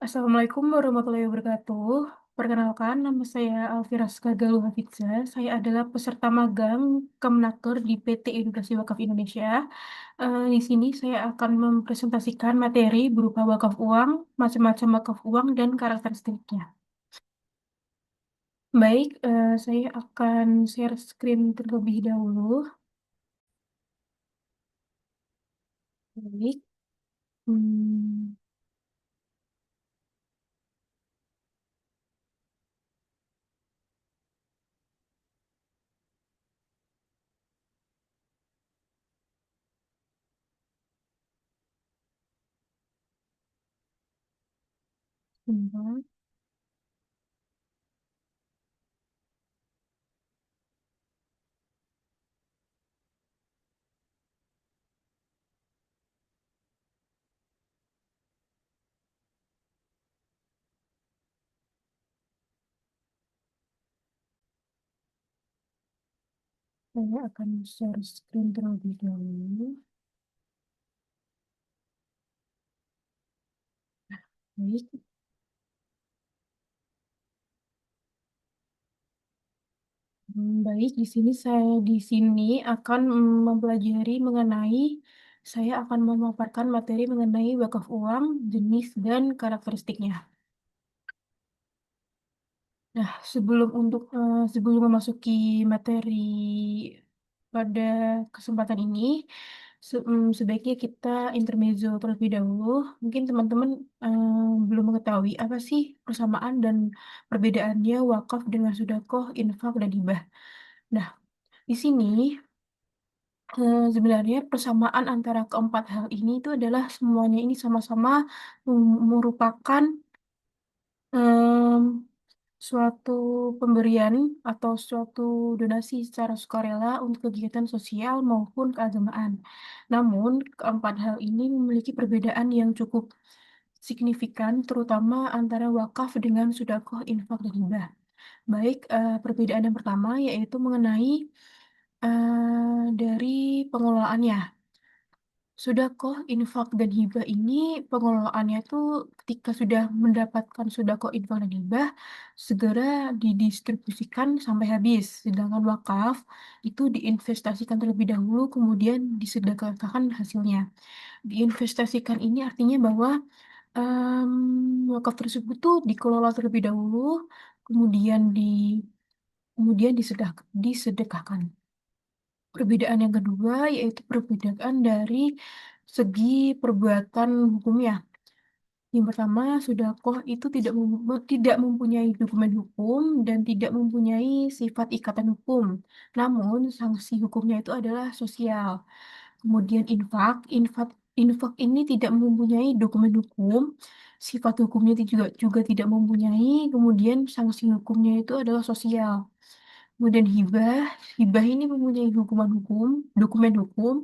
Assalamualaikum warahmatullahi wabarakatuh. Perkenalkan, nama saya Alfira Skagaluh Hafidza. Saya adalah peserta magang Kemnaker di PT Edukasi Wakaf Indonesia. Di sini saya akan mempresentasikan materi berupa wakaf uang, macam-macam wakaf uang, dan karakteristiknya. Baik, saya akan share screen terlebih dahulu. Baik. Hmm, Sebentar. Saya akan share screen terlebih dahulu. Baik. Baik, di sini akan mempelajari mengenai saya akan memaparkan materi mengenai wakaf uang, jenis dan karakteristiknya. Nah, sebelum memasuki materi pada kesempatan ini, sebaiknya kita intermezzo terlebih dahulu. Mungkin teman-teman belum mengetahui apa sih persamaan dan perbedaannya wakaf dengan sedekah, infak, dan hibah. Nah, di sini sebenarnya persamaan antara keempat hal ini itu adalah semuanya ini sama-sama merupakan em, suatu pemberian atau suatu donasi secara sukarela untuk kegiatan sosial maupun keagamaan. Namun, keempat hal ini memiliki perbedaan yang cukup signifikan, terutama antara wakaf dengan sedekah, infak, dan hibah. Baik, perbedaan yang pertama yaitu mengenai dari pengelolaannya. Sedekah, infak, dan hibah ini pengelolaannya tuh ketika sudah mendapatkan sedekah, infak, dan hibah segera didistribusikan sampai habis. Sedangkan wakaf itu diinvestasikan terlebih dahulu kemudian disedekahkan hasilnya. Diinvestasikan ini artinya bahwa wakaf tersebut tuh dikelola terlebih dahulu kemudian disedekahkan. Perbedaan yang kedua yaitu perbedaan dari segi perbuatan hukumnya. Yang pertama, sedekah itu tidak mempunyai dokumen hukum dan tidak mempunyai sifat ikatan hukum. Namun, sanksi hukumnya itu adalah sosial. Kemudian infak ini tidak mempunyai dokumen hukum, sifat hukumnya itu juga tidak mempunyai, kemudian sanksi hukumnya itu adalah sosial. Kemudian hibah ini mempunyai dokumen hukum,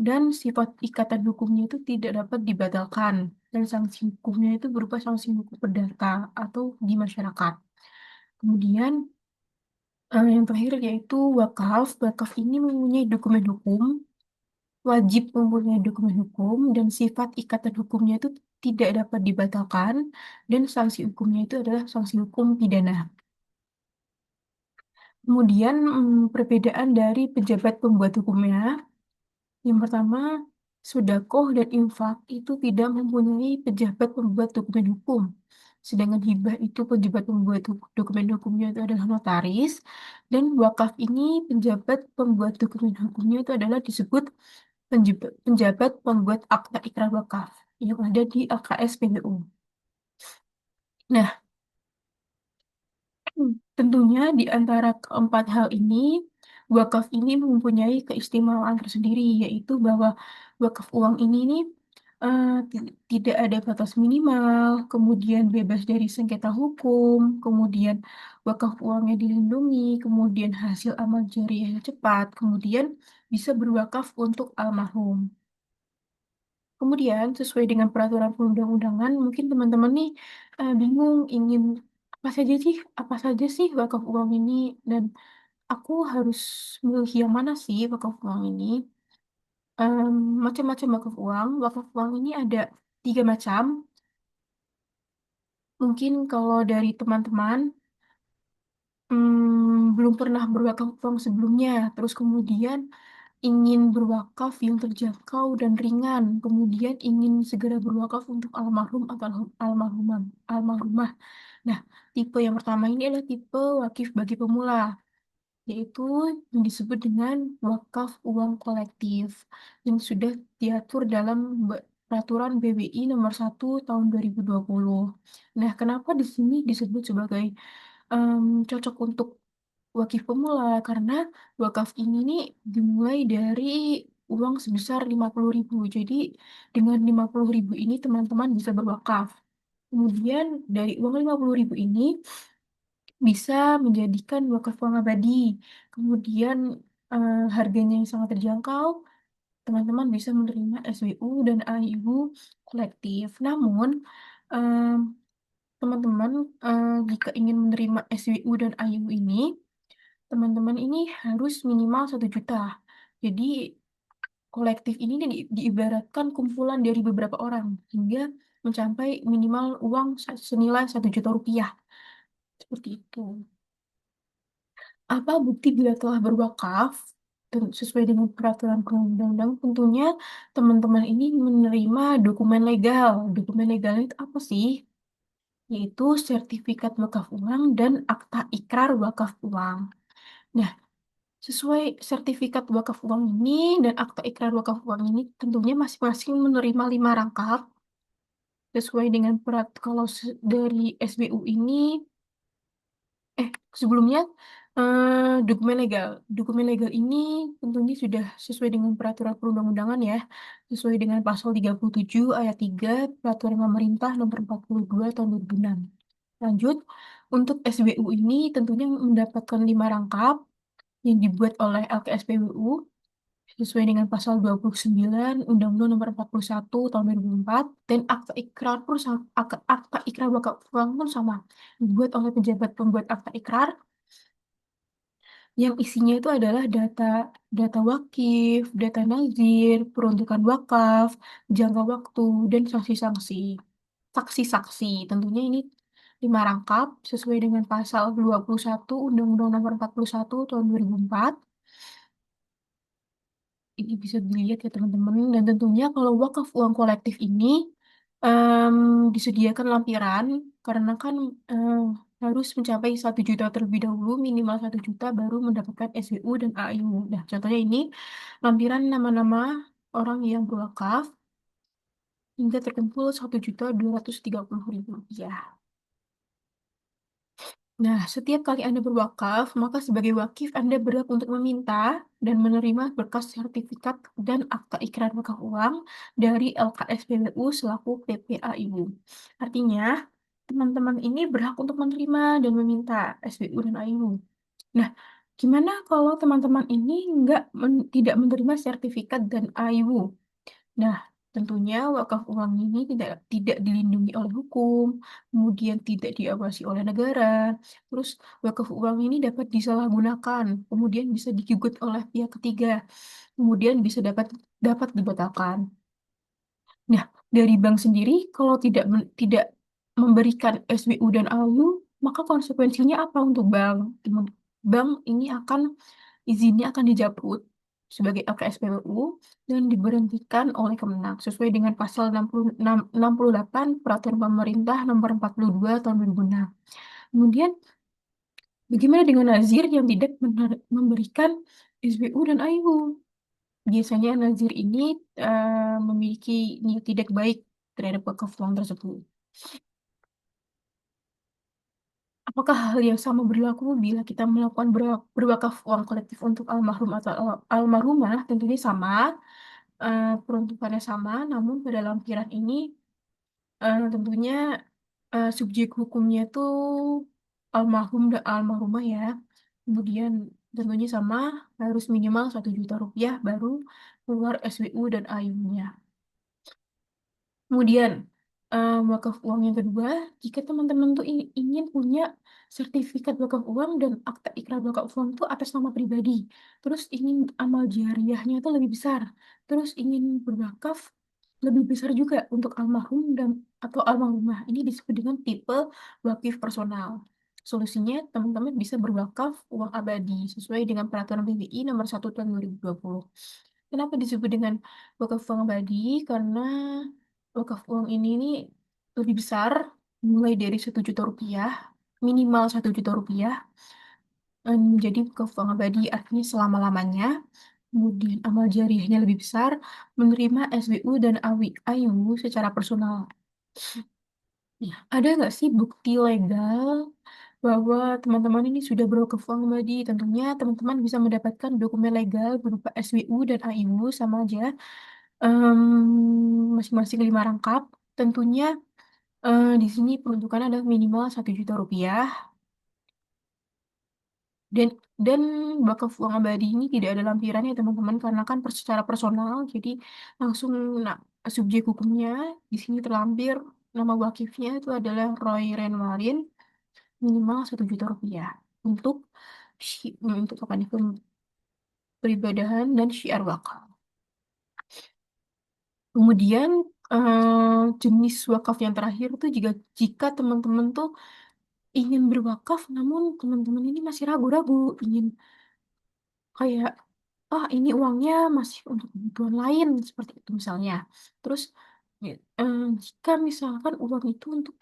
dan sifat ikatan hukumnya itu tidak dapat dibatalkan. Dan sanksi hukumnya itu berupa sanksi hukum perdata atau di masyarakat. Kemudian yang terakhir yaitu wakaf. Wakaf ini mempunyai dokumen hukum, wajib mempunyai dokumen hukum, dan sifat ikatan hukumnya itu tidak dapat dibatalkan, dan sanksi hukumnya itu adalah sanksi hukum pidana. Kemudian perbedaan dari pejabat pembuat hukumnya. Yang pertama, sedekah dan infak itu tidak mempunyai pejabat pembuat dokumen hukum. Sedangkan hibah itu pejabat pembuat dokumen hukumnya itu adalah notaris. Dan wakaf ini penjabat pembuat dokumen hukumnya itu adalah disebut penjabat pembuat akta ikrar wakaf yang ada di LKS PBU. Nah, tentunya di antara keempat hal ini, wakaf ini mempunyai keistimewaan tersendiri, yaitu bahwa wakaf uang ini nih tidak ada batas minimal, kemudian bebas dari sengketa hukum, kemudian wakaf uangnya dilindungi, kemudian hasil amal jariahnya cepat, kemudian bisa berwakaf untuk almarhum. Kemudian, sesuai dengan peraturan perundang-undangan, mungkin teman-teman nih bingung ingin apa saja sih wakaf uang ini dan aku harus milih yang mana sih wakaf uang ini? Macam-macam wakaf uang. Wakaf uang ini ada tiga macam. Mungkin kalau dari teman-teman belum pernah berwakaf uang sebelumnya, terus kemudian ingin berwakaf yang terjangkau dan ringan, kemudian ingin segera berwakaf untuk almarhum atau almarhumah. Almarhumah. Nah, tipe yang pertama ini adalah tipe wakif bagi pemula, yaitu yang disebut dengan wakaf uang kolektif yang sudah diatur dalam Peraturan BBI Nomor 1 Tahun 2020. Nah, kenapa di sini disebut sebagai cocok untuk wakif pemula? Karena wakaf ini nih dimulai dari uang sebesar 50.000. Jadi dengan 50.000 ini teman-teman bisa berwakaf. Kemudian dari uang 50.000 ini bisa menjadikan wakaf uang abadi. Kemudian harganya yang sangat terjangkau, teman-teman bisa menerima SWU dan AIU kolektif. Namun, em, teman-teman jika ingin menerima SWU dan AIU ini, teman-teman ini harus minimal 1 juta. Jadi kolektif ini diibaratkan kumpulan dari beberapa orang hingga mencapai minimal uang senilai 1 juta rupiah. Seperti itu. Apa bukti bila telah berwakaf sesuai dengan peraturan perundang-undangan? Tentunya teman-teman ini menerima dokumen legal. Dokumen legal itu apa sih? Yaitu sertifikat wakaf uang dan akta ikrar wakaf uang. Nah, sesuai sertifikat wakaf uang ini dan akta ikrar wakaf uang ini tentunya masing-masing menerima 5 rangkap sesuai dengan kalau dari SBU ini eh sebelumnya dokumen legal. Dokumen legal ini tentunya sudah sesuai dengan peraturan perundang-undangan ya, sesuai dengan pasal 37 ayat 3 Peraturan Pemerintah Nomor 42 Tahun 2006. Lanjut, untuk SBU ini tentunya mendapatkan 5 rangkap yang dibuat oleh LKSPWU sesuai dengan pasal 29 Undang-Undang Nomor 41 Tahun 2004 dan akta ikrar pun akta ikrar wakaf uang pun sama dibuat oleh pejabat pembuat akta ikrar yang isinya itu adalah data data wakif, data nazir, peruntukan wakaf, jangka waktu dan sanksi-sanksi. Saksi-saksi tentunya ini 5 rangkap sesuai dengan pasal 21 Undang-Undang Nomor 41 Tahun 2004. Ini bisa dilihat ya teman-teman. Dan tentunya kalau wakaf uang kolektif ini em, disediakan lampiran karena kan harus mencapai 1 juta terlebih dahulu, minimal 1 juta baru mendapatkan SWU dan AIU. Nah, contohnya ini lampiran nama-nama orang yang berwakaf hingga terkumpul 1.230.000 rupiah. Nah, setiap kali Anda berwakaf, maka sebagai wakif Anda berhak untuk meminta dan menerima berkas sertifikat dan akta ikrar wakaf uang dari LKSPWU selaku PPAIU. Artinya, teman-teman ini berhak untuk menerima dan meminta SWU dan AIU. Nah, gimana kalau teman-teman ini tidak menerima sertifikat dan AIU? Nah, tentunya wakaf uang ini tidak dilindungi oleh hukum, kemudian tidak diawasi oleh negara. Terus wakaf uang ini dapat disalahgunakan, kemudian bisa digugat oleh pihak ketiga, kemudian bisa dapat dapat dibatalkan. Nah, dari bank sendiri kalau tidak memberikan SWU dan ALU, maka konsekuensinya apa untuk bank? Bank ini izinnya akan dicabut sebagai LKSPWU dan diberhentikan oleh Kemenang sesuai dengan pasal 68 Peraturan Pemerintah Nomor 42 Tahun 2006. Kemudian, bagaimana dengan nazir yang tidak memberikan SBU dan AIU? Biasanya nazir ini memiliki niat tidak baik terhadap wakaf uang tersebut. Apakah hal yang sama berlaku bila kita melakukan berwakaf uang kolektif untuk almarhum atau almarhumah? Tentunya sama, peruntukannya sama, namun pada lampiran ini tentunya subjek hukumnya itu almarhum dan almarhumah ya. Kemudian tentunya sama, harus minimal 1 juta rupiah baru keluar SWU dan AIU-nya. Kemudian, wakaf uang yang kedua, jika teman-teman tuh ingin punya sertifikat wakaf uang dan akta ikrar wakaf uang tuh atas nama pribadi, terus ingin amal jariahnya tuh lebih besar, terus ingin berwakaf lebih besar juga untuk almarhum dan atau almarhumah. Ini disebut dengan tipe wakif personal. Solusinya, teman-teman bisa berwakaf uang abadi sesuai dengan peraturan BBI nomor 1 tahun 2020. Kenapa disebut dengan wakaf uang abadi? Karena wakaf uang ini nih lebih besar, mulai dari 1 juta rupiah, minimal 1 juta rupiah, menjadi wakaf uang abadi artinya selama-lamanya. Kemudian amal jariahnya lebih besar, menerima SBU dan AIU secara personal. Ya, ada nggak sih bukti legal bahwa teman-teman ini sudah berwakaf uang abadi? Tentunya teman-teman bisa mendapatkan dokumen legal berupa SWU dan AIU sama aja, masing-masing 5 rangkap. Tentunya di sini peruntukannya adalah minimal 1 juta rupiah, dan dan wakaf uang abadi ini tidak ada lampirannya teman-teman karena kan secara personal, jadi langsung, nah, subjek hukumnya di sini terlampir, nama wakifnya itu adalah Roy Renwarin, minimal 1 juta rupiah untuk untuk apa nih, peribadahan dan syiar wakaf. Kemudian jenis wakaf yang terakhir tuh jika jika teman-teman tuh ingin berwakaf namun teman-teman ini masih ragu-ragu, ingin kayak, ah, ini uangnya masih untuk kebutuhan lain seperti itu misalnya. Terus jika misalkan uang itu untuk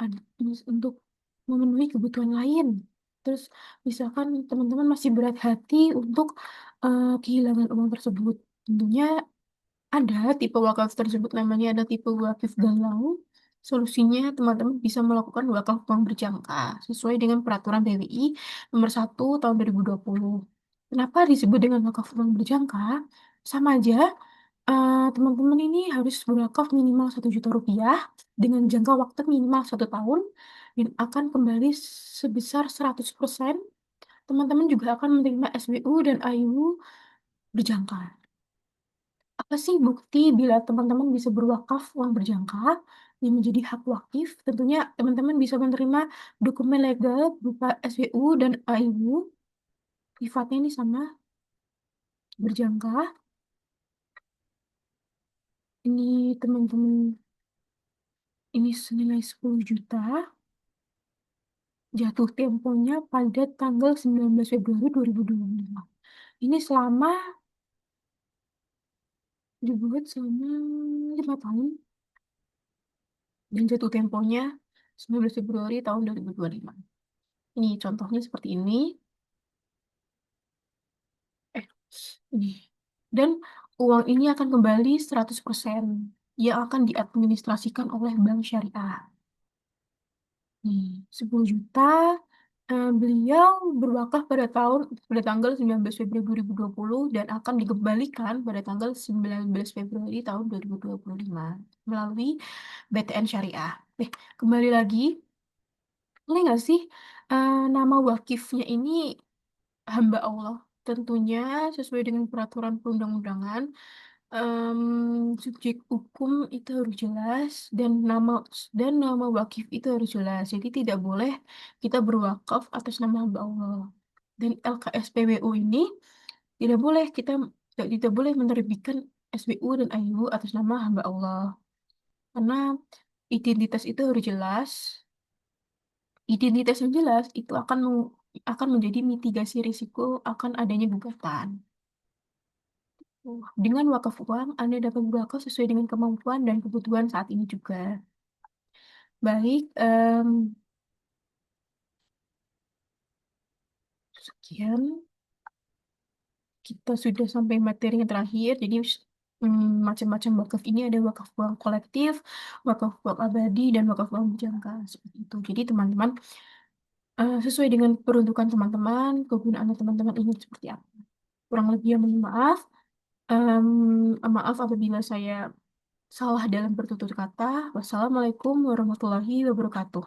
memenuhi kebutuhan lain, terus misalkan teman-teman masih berat hati untuk kehilangan uang tersebut, tentunya ada tipe wakaf tersebut, namanya ada tipe wakaf galau. Solusinya teman-teman bisa melakukan wakaf uang berjangka sesuai dengan peraturan BWI nomor 1 tahun 2020. Kenapa disebut dengan wakaf uang berjangka? Sama aja, teman-teman ini harus berwakaf minimal 1 juta rupiah dengan jangka waktu minimal 1 tahun dan akan kembali sebesar 100%. Teman-teman juga akan menerima SBU dan AIU berjangka. Apa sih bukti bila teman-teman bisa berwakaf uang berjangka yang menjadi hak wakif? Tentunya teman-teman bisa menerima dokumen legal berupa SWU dan AIU. Sifatnya ini sama, berjangka. Ini teman-teman, ini senilai 10 juta. Jatuh temponya pada tanggal 19 Februari 2025. Ini dibuat selama 5 tahun. Dan jatuh temponya 19 Februari tahun 2025. Ini contohnya seperti ini. Eh, ini. Dan uang ini akan kembali 100% yang akan diadministrasikan oleh bank syariah. Nih, 10 juta, beliau berwakaf pada tanggal 19 Februari 2020 dan akan dikembalikan pada tanggal 19 Februari tahun 2025 melalui BTN Syariah. Kembali lagi, boleh nggak sih nama wakifnya ini hamba Allah? Tentunya sesuai dengan peraturan perundang-undangan, subjek hukum itu harus jelas dan nama wakif itu harus jelas. Jadi tidak boleh kita berwakaf atas nama hamba Allah. Dan LKSPWU ini tidak boleh kita tidak boleh menerbitkan SBU dan AIU atas nama hamba Allah. Karena identitas itu harus jelas. Identitas yang jelas itu akan menjadi mitigasi risiko akan adanya gugatan. Dengan wakaf uang, Anda dapat berwakaf sesuai dengan kemampuan dan kebutuhan saat ini juga. Baik, sekian. Kita sudah sampai materi yang terakhir. Jadi, macam-macam wakaf ini ada wakaf uang kolektif, wakaf uang abadi, dan wakaf uang berjangka. Seperti itu. Jadi, teman-teman, sesuai dengan peruntukan teman-teman, kegunaan teman-teman ingin seperti apa. Kurang lebih yang mohon maaf. Maaf apabila saya salah dalam bertutur kata. Wassalamualaikum warahmatullahi wabarakatuh.